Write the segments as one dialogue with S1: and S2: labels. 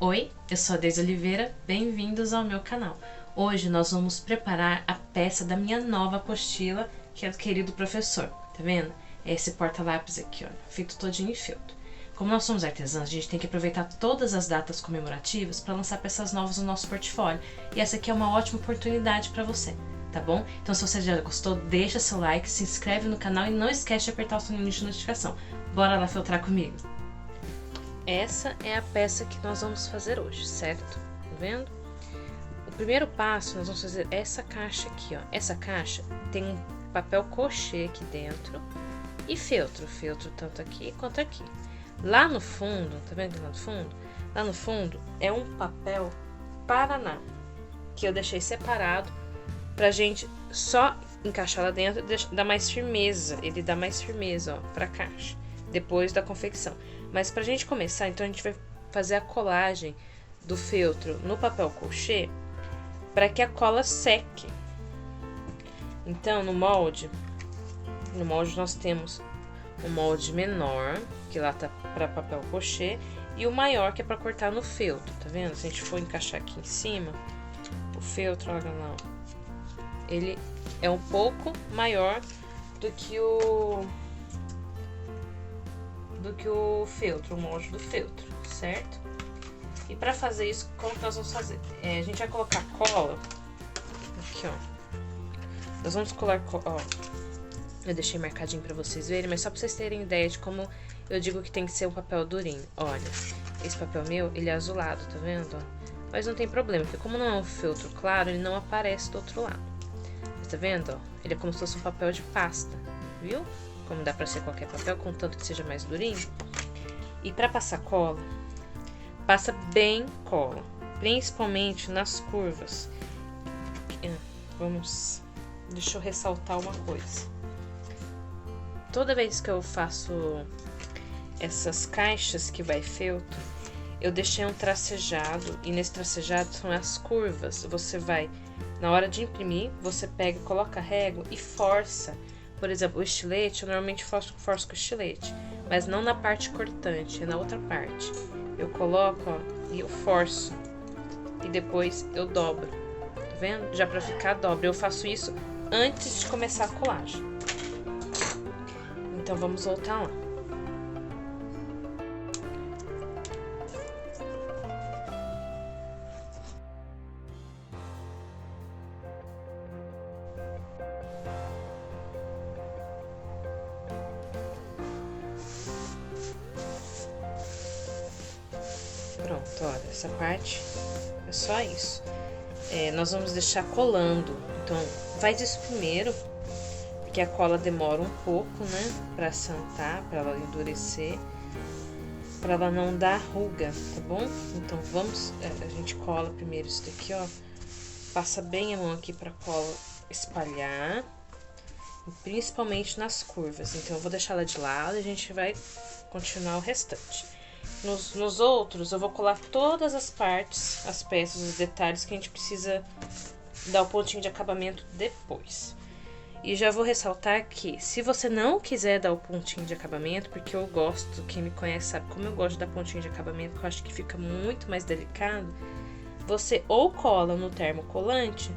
S1: Oi, eu sou a Deise Oliveira, bem-vindos ao meu canal. Hoje nós vamos preparar a peça da minha nova apostila, que é do querido professor, tá vendo? É esse porta-lápis aqui, ó, feito todinho em feltro. Como nós somos artesãs, a gente tem que aproveitar todas as datas comemorativas para lançar peças novas no nosso portfólio. E essa aqui é uma ótima oportunidade para você, tá bom? Então se você já gostou, deixa seu like, se inscreve no canal e não esquece de apertar o sininho de notificação. Bora lá feltrar comigo! Essa é a peça que nós vamos fazer hoje, certo? Tá vendo? O primeiro passo, nós vamos fazer essa caixa aqui, ó. Essa caixa tem um papel crochê aqui dentro e feltro tanto aqui quanto aqui. Lá no fundo, tá vendo lá no fundo? Lá no fundo é um papel Paraná, que eu deixei separado pra gente só encaixar lá dentro e dar mais firmeza. Ele dá mais firmeza, ó, pra caixa, depois da confecção. Mas pra gente começar, então a gente vai fazer a colagem do feltro no papel crochê para que a cola seque. Então, no molde nós temos um molde menor, que lá tá para papel crochê, e o maior, que é para cortar no feltro, tá vendo? Se a gente for encaixar aqui em cima, o feltro, olha lá, ele é um pouco maior do que o feltro, o molde do feltro, certo? E para fazer isso, como que nós vamos fazer? A gente vai colocar cola aqui, ó. Nós vamos colar, ó, eu deixei marcadinho para vocês verem, mas só para vocês terem ideia de como eu digo que tem que ser um papel durinho. Olha, esse papel meu, ele é azulado, tá vendo? Ó? Mas não tem problema, porque como não é um feltro claro, ele não aparece do outro lado. Mas tá vendo, ó? Ele é como se fosse um papel de pasta, viu? Como dá pra ser qualquer papel, contanto que seja mais durinho. E pra passar cola, passa bem cola, principalmente nas curvas. Deixa eu ressaltar uma coisa. Toda vez que eu faço essas caixas que vai feltro, eu deixei um tracejado, e nesse tracejado são as curvas. Você vai, na hora de imprimir, você pega, coloca a régua e força. Por exemplo, o estilete, eu normalmente forço com estilete, mas não na parte cortante, é na outra parte. Eu coloco, ó, e eu forço, e depois eu dobro, tá vendo? Já pra ficar dobra. Eu faço isso antes de começar a colagem. Então vamos voltar lá. Pronto, olha, essa parte é só isso. Nós vamos deixar colando, então faz isso primeiro, porque a cola demora um pouco, né, pra assentar, pra ela endurecer, pra ela não dar ruga, tá bom? Então a gente cola primeiro isso daqui, ó, passa bem a mão aqui pra cola espalhar, principalmente nas curvas. Então eu vou deixar ela de lado e a gente vai continuar o restante. Nos outros, eu vou colar todas as partes, as peças, os detalhes que a gente precisa dar o pontinho de acabamento depois. E já vou ressaltar que, se você não quiser dar o pontinho de acabamento, porque eu gosto, quem me conhece sabe como eu gosto de dar pontinho de acabamento, que eu acho que fica muito mais delicado, você ou cola no termocolante,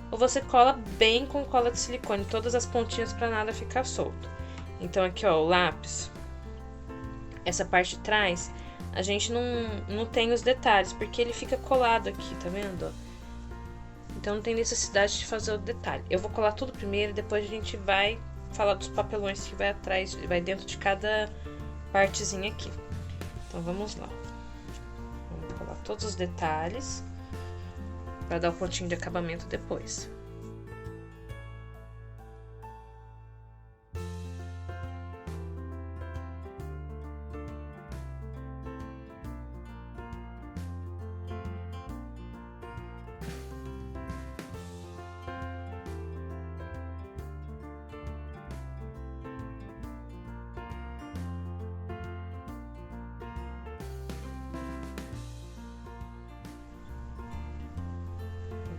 S1: ou você cola bem com cola de silicone, todas as pontinhas para nada ficar solto. Então aqui, ó, o lápis. Essa parte de trás, a gente não tem os detalhes, porque ele fica colado aqui, tá vendo? Então não tem necessidade de fazer o detalhe. Eu vou colar tudo primeiro, depois a gente vai falar dos papelões que vai atrás, vai dentro de cada partezinha aqui. Então vamos lá. Vamos colar todos os detalhes para dar o pontinho de acabamento depois.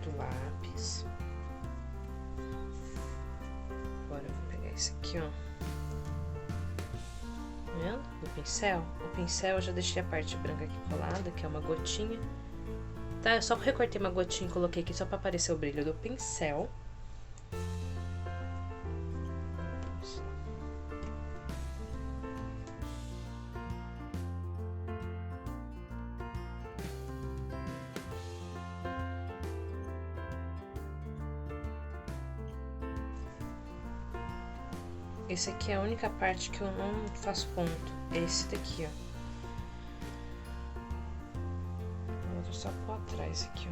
S1: Do lápis. Agora eu vou pegar esse aqui, ó. Tá vendo? Vou pincel? O pincel eu já deixei a parte branca aqui colada, que é uma gotinha. Tá, eu só recortei uma gotinha e coloquei aqui só pra aparecer o brilho do pincel. Esse aqui é a única parte que eu não faço ponto. É esse daqui, ó. Vou só por atrás aqui, ó.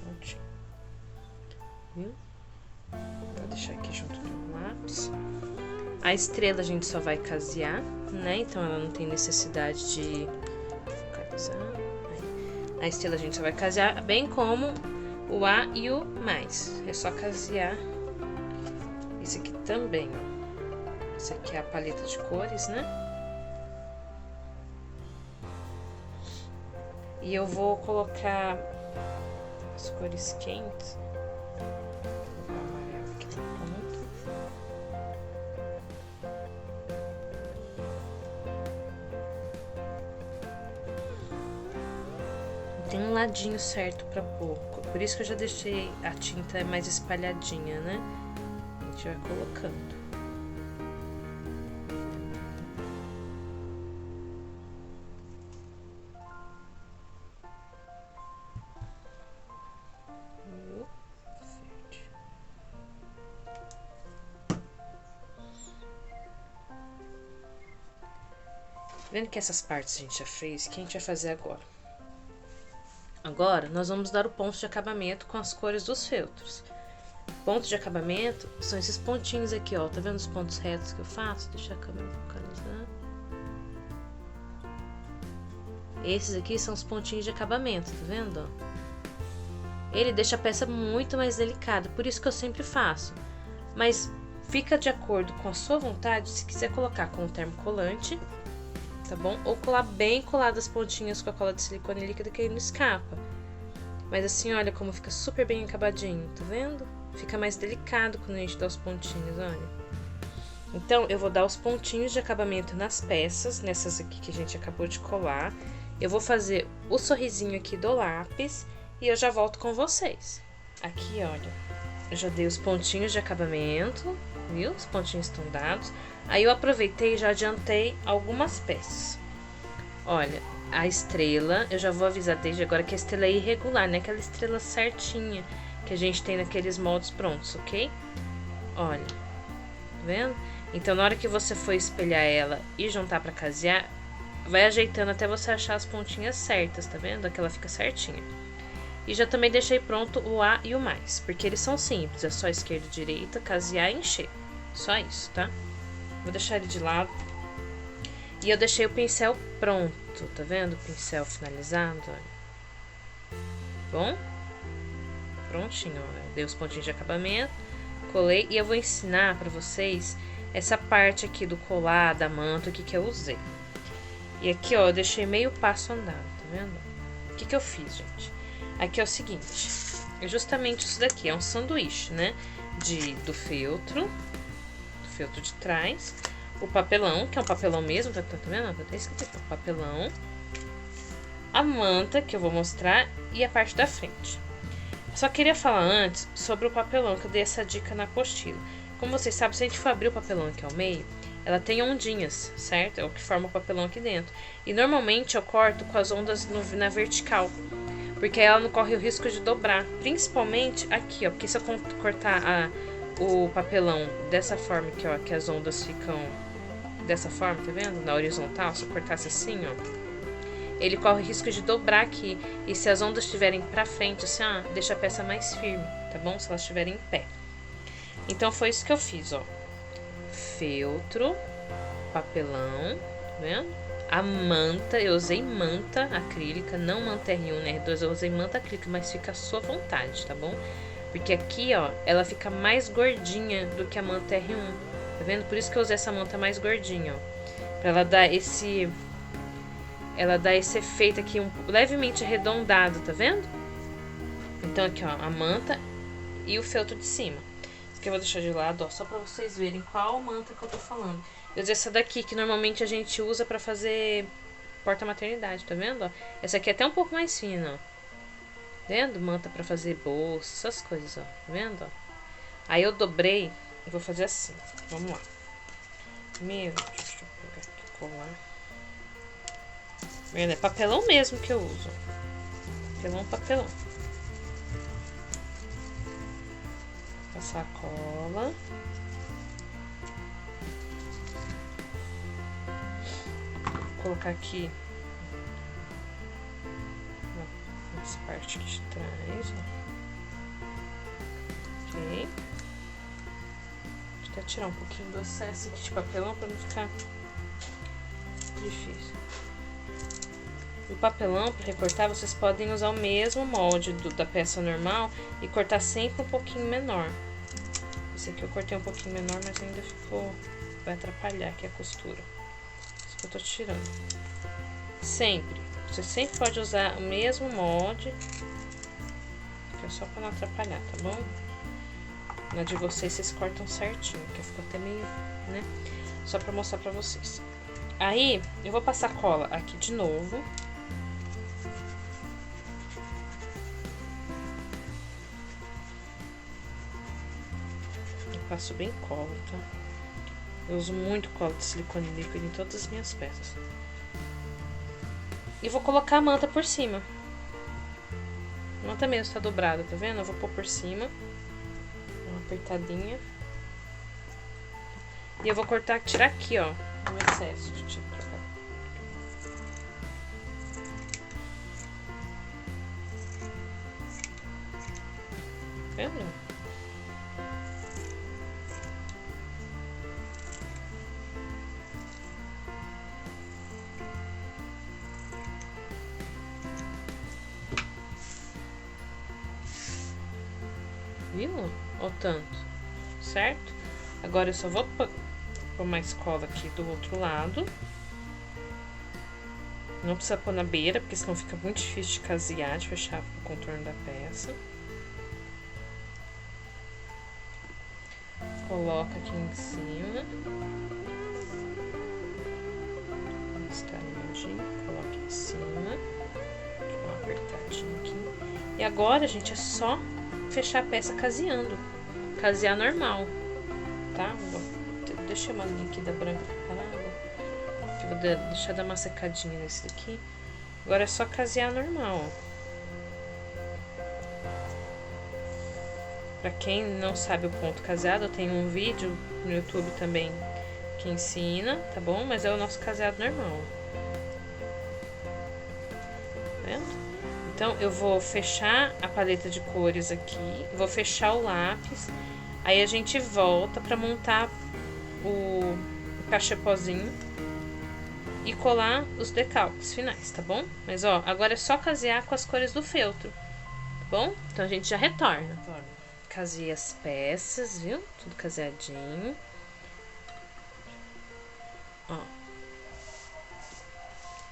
S1: Prontinho. Viu? Vou deixar aqui junto com o lápis. A estrela a gente só vai casear, né? Então ela não tem necessidade de focalizar. A estrela a gente só vai casear, bem como o A e o mais. É só casear. Esse aqui também, ó. Esse aqui é a paleta de cores, né? E eu vou colocar as cores quentes. Vou colocar o amarelo aqui na ponta. Tem um ladinho certo pra pôr. Por isso que eu já deixei a tinta mais espalhadinha, né? A gente vai colocando. Vendo que essas partes a gente já fez, o que a gente vai fazer agora? Agora, nós vamos dar o ponto de acabamento com as cores dos feltros. Ponto de acabamento são esses pontinhos aqui, ó. Tá vendo os pontos retos que eu faço? Deixa a câmera focalizar. Esses aqui são os pontinhos de acabamento, tá vendo? Ó? Ele deixa a peça muito mais delicada, por isso que eu sempre faço. Mas fica de acordo com a sua vontade, se quiser colocar com o termocolante, tá bom? Ou colar bem colado as pontinhas com a cola de silicone líquida que aí não escapa. Mas assim, olha como fica super bem acabadinho, tá vendo? Fica mais delicado quando a gente dá os pontinhos, olha. Então, eu vou dar os pontinhos de acabamento nas peças, nessas aqui que a gente acabou de colar. Eu vou fazer o sorrisinho aqui do lápis e eu já volto com vocês. Aqui, olha, eu já dei os pontinhos de acabamento, viu? Os pontinhos estão dados. Aí eu aproveitei e já adiantei algumas peças. Olha, a estrela, eu já vou avisar desde agora que a estrela é irregular, né? Aquela estrela certinha que a gente tem naqueles moldes prontos, ok? Olha, tá vendo? Então, na hora que você for espelhar ela e juntar pra casear, vai ajeitando até você achar as pontinhas certas, tá vendo? Aquela fica certinha. E já também deixei pronto o A e o mais, porque eles são simples, é só esquerda e direita, casear e encher. Só isso, tá? Vou deixar ele de lado. E eu deixei o pincel pronto, tá vendo? O pincel finalizado, olha. Bom? Prontinho, ó. Dei os pontinhos de acabamento, colei. E eu vou ensinar pra vocês essa parte aqui do colar, da manta, o que eu usei. E aqui, ó, eu deixei meio passo andado, tá vendo? O que eu fiz, gente? Aqui é o seguinte, é justamente isso daqui, é um sanduíche, né? Do feltro de trás, o papelão, que é um papelão mesmo, tá vendo? Tá escrito aqui, papelão, a manta, que eu vou mostrar, e a parte da frente. Eu só queria falar antes sobre o papelão, que eu dei essa dica na apostila. Como vocês sabem, se a gente for abrir o papelão aqui ao meio, ela tem ondinhas, certo? É o que forma o papelão aqui dentro. E normalmente eu corto com as ondas na vertical, porque ela não corre o risco de dobrar. Principalmente aqui, ó, porque se eu cortar o papelão dessa forma aqui, ó, que as ondas ficam dessa forma, tá vendo? Na horizontal, se eu cortasse assim, ó, ele corre o risco de dobrar aqui. E se as ondas estiverem pra frente, assim, ó, deixa a peça mais firme, tá bom? Se elas estiverem em pé. Então foi isso que eu fiz, ó. Feltro, papelão, tá vendo? A manta, eu usei manta acrílica, não manta R1, né? R2 eu usei manta acrílica, mas fica à sua vontade, tá bom? Porque aqui, ó, ela fica mais gordinha do que a manta R1, tá vendo? Por isso que eu usei essa manta mais gordinha, ó. Pra ela dar ela dá esse efeito aqui levemente arredondado, tá vendo? Então aqui, ó, a manta e o feltro de cima. Isso aqui eu vou deixar de lado, ó, só pra vocês verem qual manta que eu tô falando. Eu usei essa daqui, que normalmente a gente usa pra fazer porta-maternidade, tá vendo? Ó? Essa aqui é até um pouco mais fina, ó. Vendo? Manta pra fazer bolsa, essas coisas, ó. Tá vendo? Ó? Aí eu dobrei e vou fazer assim. Vamos lá. Primeiro, deixa eu pegar aqui e colar. Vendo? É papelão mesmo que eu uso. Papelão, papelão. Passar a cola. Vou colocar aqui nessa parte aqui de trás, ó. Ok. Vou até tirar um pouquinho do excesso aqui de papelão para não ficar difícil. O papelão, para recortar, vocês podem usar o mesmo molde da peça normal e cortar sempre um pouquinho menor. Esse aqui eu cortei um pouquinho menor, mas ainda ficou... vai atrapalhar aqui a costura. Isso que eu tô tirando. Sempre. Você sempre pode usar o mesmo molde, que é só para não atrapalhar, tá bom? Na de vocês cortam certinho, que ficou até meio, né? Só para mostrar para vocês. Aí, eu vou passar cola aqui de novo. Eu passo bem cola, tá? Eu uso muito cola de silicone líquido em todas as minhas peças. E vou colocar a manta por cima. A manta mesmo tá dobrada, tá vendo? Eu vou pôr por cima. Uma apertadinha. E eu vou cortar, tirar aqui, ó, o excesso. Deixa eu trocar. Tá vendo? Viu? Ó tanto, certo? Agora eu só vou pôr mais cola aqui do outro lado. Não precisa pôr na beira, porque senão fica muito difícil de casear, de fechar o contorno da peça. Coloca aqui em cima. Escaladinho, coloca em cima. Uma apertadinha aqui. E agora, gente, é só fechar a peça caseando. Casear normal, tá? Deixa eu uma linha aqui da branca preparada. Que eu vou deixar dar uma secadinha nesse daqui. Agora é só casear normal, ó. Pra quem não sabe o ponto caseado, eu tenho um vídeo no YouTube também que ensina, tá bom? Mas é o nosso caseado normal. Tá vendo? Então, eu vou fechar a paleta de cores aqui, vou fechar o lápis, aí a gente volta pra montar o cachepozinho e colar os decalques finais, tá bom? Mas, ó, agora é só casear com as cores do feltro, tá bom? Então, a gente já retorna. Casei as peças, viu? Tudo caseadinho. Ó.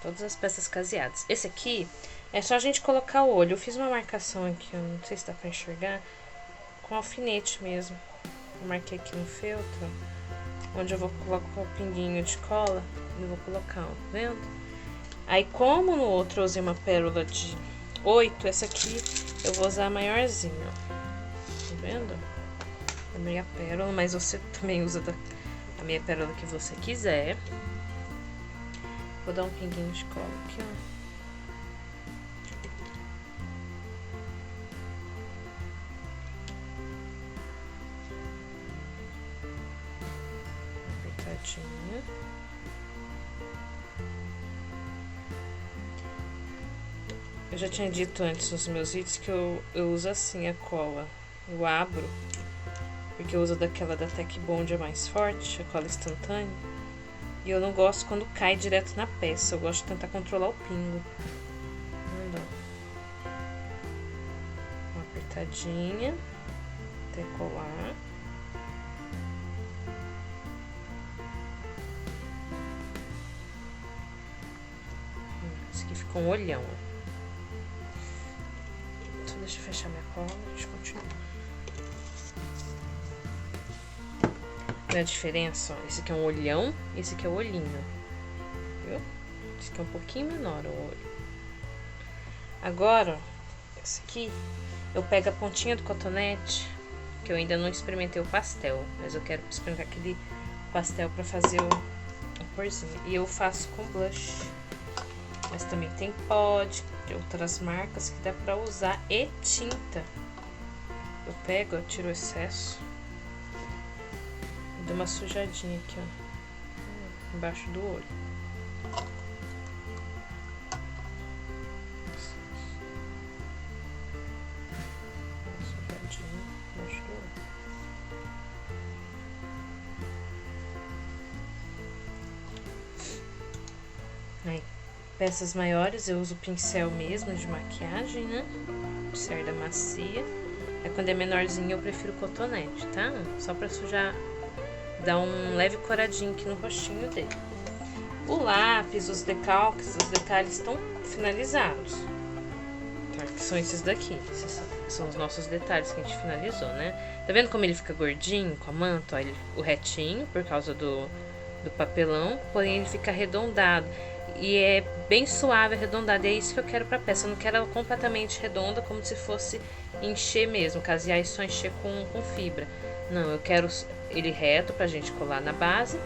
S1: Todas as peças caseadas. Esse aqui é só a gente colocar o olho. Eu fiz uma marcação aqui, eu não sei se dá pra enxergar, com alfinete mesmo. Eu marquei aqui no feltro, onde eu vou colocar um pinguinho de cola. Eu vou colocar, ó, tá vendo? Aí, como no outro eu usei uma pérola de 8, essa aqui eu vou usar a maiorzinha, ó. Tá vendo? A meia pérola, mas você também usa a meia pérola que você quiser. Vou dar um pinguinho de cola aqui, ó. Apertadinha. Eu já tinha dito antes nos meus vídeos que eu uso assim a cola. Eu abro, porque eu uso daquela da Tech Bond, é mais forte, a cola instantânea. E eu não gosto quando cai direto na peça, eu gosto de tentar controlar o pingo. Uma apertadinha, até colar. fica um olhão. Só deixa eu fechar minha cola, a gente continua. Olha a diferença, ó. Esse aqui é um olhão, esse aqui é o olhinho. Viu? Esse aqui é um pouquinho menor o olho. Agora, esse aqui, eu pego a pontinha do cotonete, que eu ainda não experimentei o pastel, mas eu quero experimentar aquele pastel pra fazer a corzinha. E eu faço com blush. Mas também tem pó de outras marcas que dá pra usar e tinta. Eu pego, eu tiro o excesso. Dou uma sujadinha aqui, ó, embaixo do olho. Uma sujadinha embaixo do olho. Aí, peças maiores eu uso pincel mesmo de maquiagem, né? Pincel da macia. Aí quando é menorzinho eu prefiro cotonete, tá? Só pra sujar. Dá um leve coradinho aqui no rostinho dele. O lápis, os decalques, os detalhes estão finalizados. Tá? Que são esses daqui. Esses são os nossos detalhes que a gente finalizou, né? Tá vendo como ele fica gordinho com a manta? Ó, o retinho, por causa do papelão. Porém, ele fica arredondado. E é bem suave, arredondado. E é isso que eu quero pra peça. Eu não quero ela completamente redonda, como se fosse encher mesmo. Casear e só encher com fibra. Não, eu quero ele reto pra gente colar na base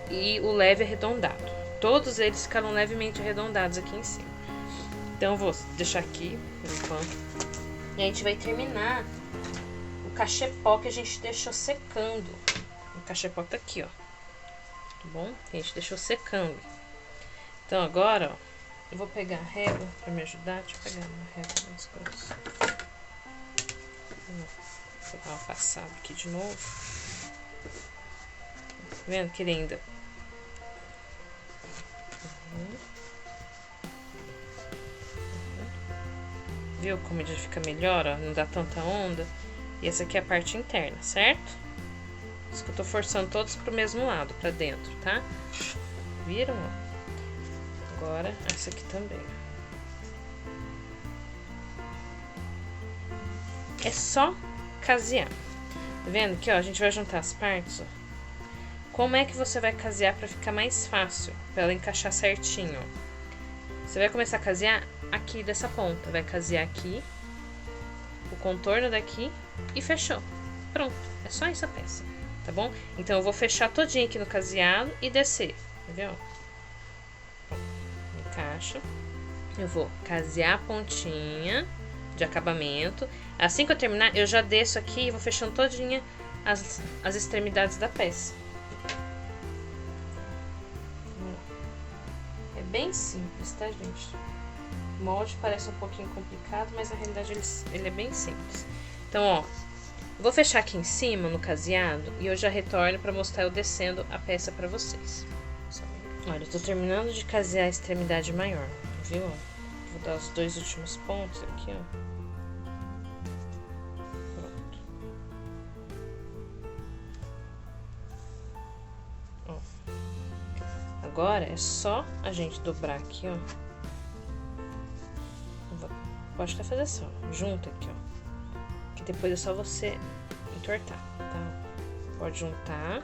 S1: e o leve arredondado. Todos eles ficaram levemente arredondados aqui em cima. Então eu vou deixar aqui por enquanto. E a gente vai terminar o cachepó que a gente deixou secando. O cachepó tá aqui, ó. Tá bom? A gente deixou secando. Então agora, ó, eu vou pegar a régua pra me ajudar. Deixa eu pegar uma régua mais grossa. Vou dar uma passada aqui de novo. Tá vendo que ele ainda... Viu como ele já fica melhor, ó? Não dá tanta onda. E essa aqui é a parte interna, certo? Isso que eu tô forçando todos pro mesmo lado, pra dentro, tá? Viram, ó? Agora, essa aqui também. É só casear. Tá vendo aqui, ó? A gente vai juntar as partes, ó. Como é que você vai casear pra ficar mais fácil? Pra ela encaixar certinho, ó. Você vai começar a casear aqui dessa ponta. Vai casear aqui, o contorno daqui e fechou. Pronto. É só essa peça, tá bom? Então, eu vou fechar todinho aqui no caseado e descer. Tá vendo? Encaixa. Eu vou casear a pontinha de acabamento. Assim que eu terminar, eu já desço aqui e vou fechando todinha as extremidades da peça. É bem simples, tá, gente? O molde parece um pouquinho complicado, mas na realidade ele é bem simples. Então, ó, eu vou fechar aqui em cima, no caseado, e eu já retorno pra mostrar eu descendo a peça pra vocês. Olha, eu tô terminando de casear a extremidade maior, viu? Vou dar os dois últimos pontos aqui, ó. Agora é só a gente dobrar aqui, ó. Pode até fazer assim, ó. Junta aqui, ó. Que depois é só você entortar, tá? Pode juntar.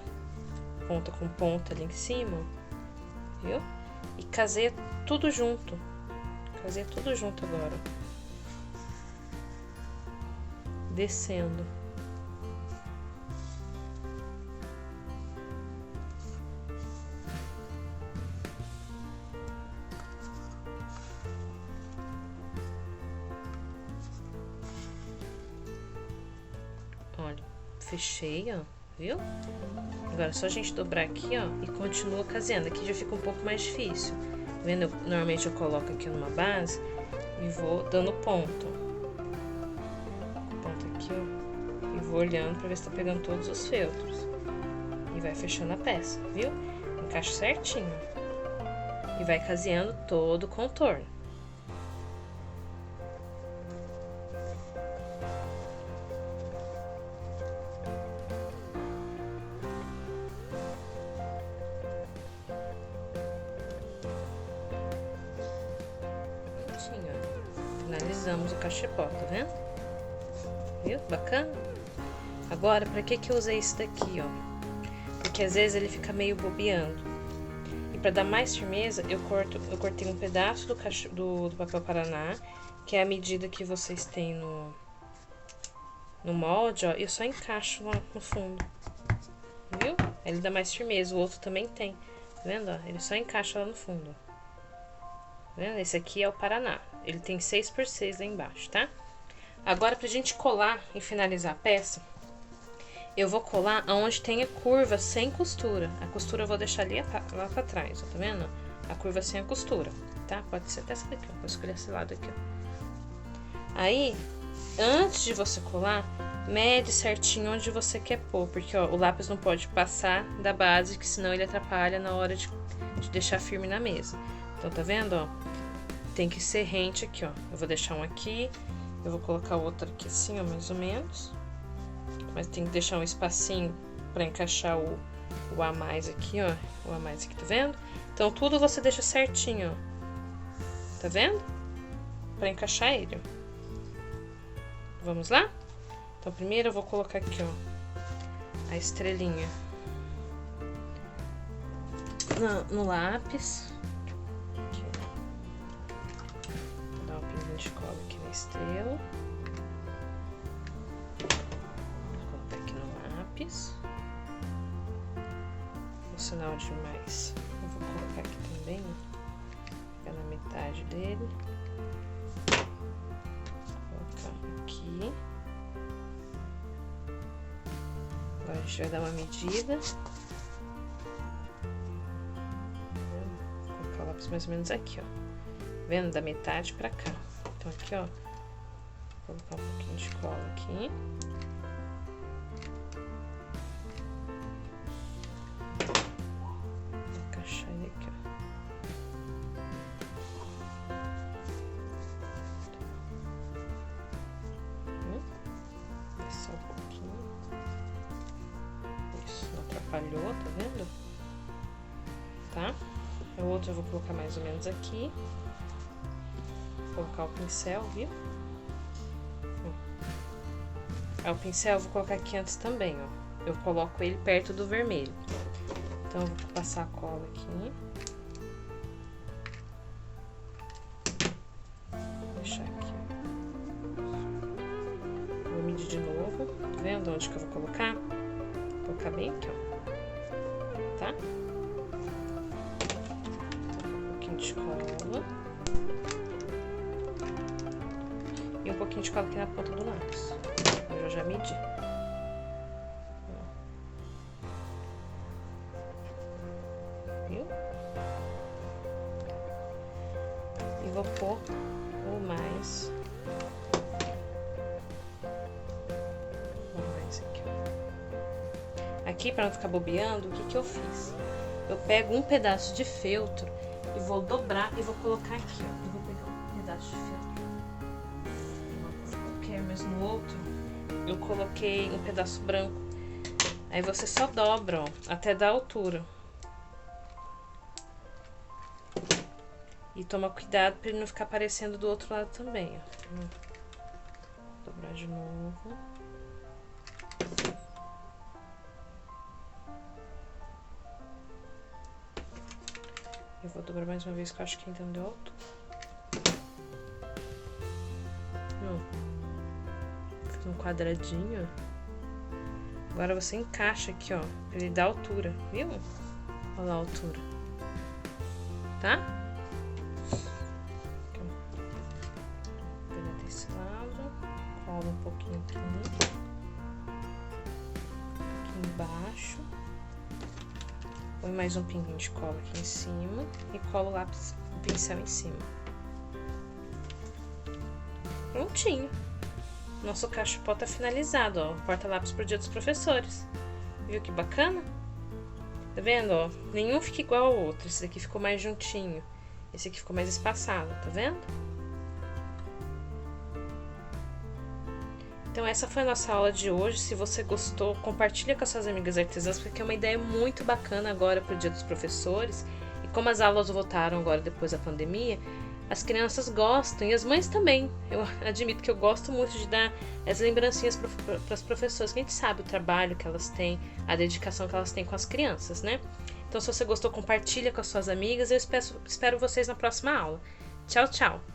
S1: Ponta com ponta ali em cima, viu? E caseia tudo junto. Caseia tudo junto agora. Descendo. Olha, fechei, ó, viu? Agora é só a gente dobrar aqui, ó, e continua caseando. Aqui já fica um pouco mais difícil. Tá vendo? Normalmente eu coloco aqui numa base e vou dando ponto. Ponto aqui, ó, e vou olhando pra ver se tá pegando todos os feltros. E vai fechando a peça, viu? Encaixa certinho. E vai caseando todo o contorno. Finalizamos o cachepó, tá vendo? Viu? Bacana? Agora, pra que eu usei isso daqui, ó? Porque às vezes ele fica meio bobeando. E pra dar mais firmeza, eu cortei um pedaço do papel Paraná, que é a medida que vocês têm no molde, ó. E eu só encaixo lá no fundo. Viu? Ele dá mais firmeza. O outro também tem. Tá vendo, ó? Ele só encaixa lá no fundo, ó. Tá vendo? Esse aqui é o Paraná. Ele tem 6x6 lá embaixo, tá? Agora, pra gente colar e finalizar a peça, eu vou colar aonde tem a curva sem costura. A costura eu vou deixar ali lá pra trás, ó, tá vendo? A curva sem a costura, tá? Pode ser até essa daqui, ó. Vou escolher esse lado aqui, ó. Aí, antes de você colar, mede certinho onde você quer pôr, porque, ó, o lápis não pode passar da base, que senão ele atrapalha na hora de deixar firme na mesa. Então, tá vendo, ó? Tem que ser rente aqui, ó. Eu vou deixar um aqui, eu vou colocar o outro aqui assim, ó, mais ou menos. Mas tem que deixar um espacinho pra encaixar o a mais aqui, ó. O a mais aqui, tá vendo? Então, tudo você deixa certinho, ó. Tá vendo? Pra encaixar ele, ó. Vamos lá? Então, primeiro eu vou colocar aqui, ó, a estrelinha no lápis. Aqui. Vou dar um pinguinho de cola aqui na estrela. Vou colocar aqui no lápis. No sinal de mais, eu vou colocar aqui também, ó, fica na metade dele. Aqui. Agora a gente vai dar uma medida. Vou colocar o lápis mais ou menos aqui, ó. Vendo? Da metade pra cá. Então aqui, ó. Vou colocar um pouquinho de cola aqui. Vou encaixar ele aqui, ó. Só um pouquinho. Isso, não atrapalhou, tá vendo? Tá? O outro eu vou colocar mais ou menos aqui. Vou colocar o pincel, viu? O pincel eu vou colocar aqui antes também, ó. Eu coloco ele perto do vermelho. Então, eu vou passar a cola aqui. Vou deixar aqui, ó. Vou medir de novo. Tá vendo onde que eu vou colocar? Vou colocar bem aqui, ó. Tá? Um pouquinho de cola. E um pouquinho de cola aqui na ponta do lápis. Eu já medi. Viu? E vou pôr o mais. Aqui, ó. Aqui, pra não ficar bobeando, o que que eu fiz? Eu pego um pedaço de feltro e vou dobrar e vou colocar aqui, ó. Eu vou pegar um pedaço de feltro. Qualquer, mas no outro eu coloquei um pedaço branco. Aí você só dobra, ó, até dar altura. E toma cuidado pra ele não ficar aparecendo do outro lado também, ó. Dobrar de novo. Eu vou dobrar mais uma vez, que eu acho que ainda não deu altura. Fiz um quadradinho. Agora você encaixa aqui, ó, pra ele dar altura, viu? Olha lá a altura. Tá? Aqui, ó. Vou pegar desse lado, cola um pouquinho aqui. Aqui embaixo. Põe mais um pinguinho de cola aqui em cima e cola o lápis, o pincel em cima. Prontinho. Nosso cachepó tá finalizado, ó. Porta-lápis pro Dia dos Professores. Viu que bacana? Tá vendo, ó? Nenhum fica igual ao outro. Esse daqui ficou mais juntinho. Esse aqui ficou mais espaçado, tá vendo? Então, essa foi a nossa aula de hoje. Se você gostou, compartilha com as suas amigas artesãs, porque é uma ideia muito bacana agora pro Dia dos Professores. E como as aulas voltaram agora depois da pandemia, as crianças gostam e as mães também. Eu admito que eu gosto muito de dar as lembrancinhas para as professoras, que a gente sabe o trabalho que elas têm, a dedicação que elas têm com as crianças, né? Então, se você gostou, compartilha com as suas amigas. Eu espero vocês na próxima aula. Tchau, tchau!